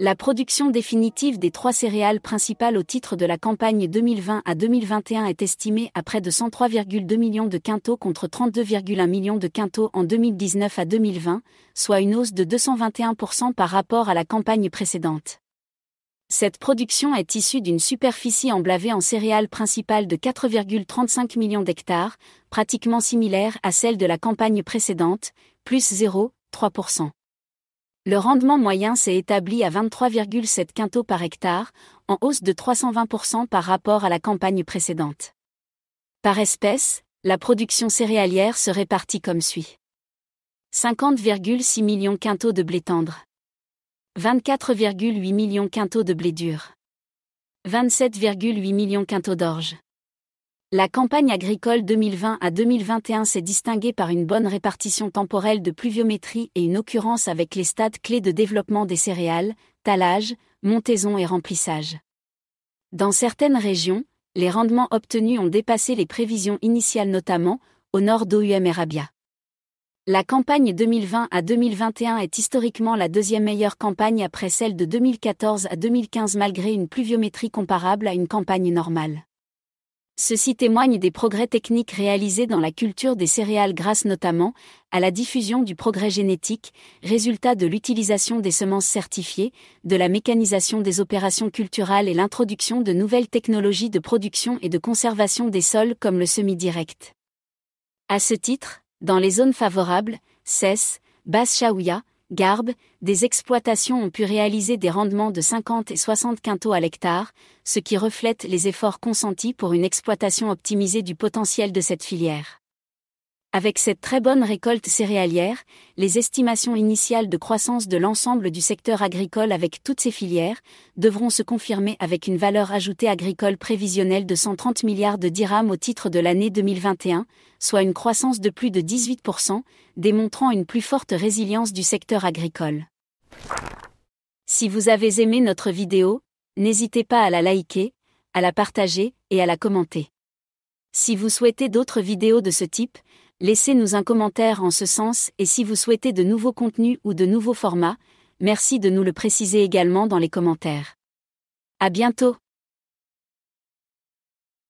La production définitive des 3 céréales principales au titre de la campagne 2020 à 2021 est estimée à près de 103,2 millions de quintaux contre 32,1 millions de quintaux en 2019 à 2020, soit une hausse de 221% par rapport à la campagne précédente. Cette production est issue d'une superficie emblavée en céréales principales de 4,35 millions d'hectares, pratiquement similaire à celle de la campagne précédente, plus 0,3%. Le rendement moyen s'est établi à 23,7 quintaux par hectare, en hausse de 320% par rapport à la campagne précédente. Par espèce, la production céréalière se répartit comme suit. 50,6 millions quintaux de blé tendre. 24,8 millions quintaux de blé dur. 27,8 millions quintaux d'orge. La campagne agricole 2020 à 2021 s'est distinguée par une bonne répartition temporelle de pluviométrie et une occurrence avec les stades clés de développement des céréales, talage, montaison et remplissage. Dans certaines régions, les rendements obtenus ont dépassé les prévisions initiales, notamment au nord d'OUM et Rabia. La campagne 2020 à 2021 est historiquement la deuxième meilleure campagne après celle de 2014 à 2015 malgré une pluviométrie comparable à une campagne normale. Ceci témoigne des progrès techniques réalisés dans la culture des céréales grâce notamment à la diffusion du progrès génétique, résultat de l'utilisation des semences certifiées, de la mécanisation des opérations culturales et l'introduction de nouvelles technologies de production et de conservation des sols comme le semi-direct. À ce titre, dans les zones favorables, Cesse, Basse Chaouia, Garbe, des exploitations ont pu réaliser des rendements de 50 et 60 quintaux à l'hectare, ce qui reflète les efforts consentis pour une exploitation optimisée du potentiel de cette filière. Avec cette très bonne récolte céréalière, les estimations initiales de croissance de l'ensemble du secteur agricole avec toutes ces filières devront se confirmer avec une valeur ajoutée agricole prévisionnelle de 130 milliards de dirhams au titre de l'année 2021, soit une croissance de plus de 18%, démontrant une plus forte résilience du secteur agricole. Si vous avez aimé notre vidéo, n'hésitez pas à la liker, à la partager et à la commenter. Si vous souhaitez d'autres vidéos de ce type, laissez-nous un commentaire en ce sens et si vous souhaitez de nouveaux contenus ou de nouveaux formats, merci de nous le préciser également dans les commentaires. À bientôt!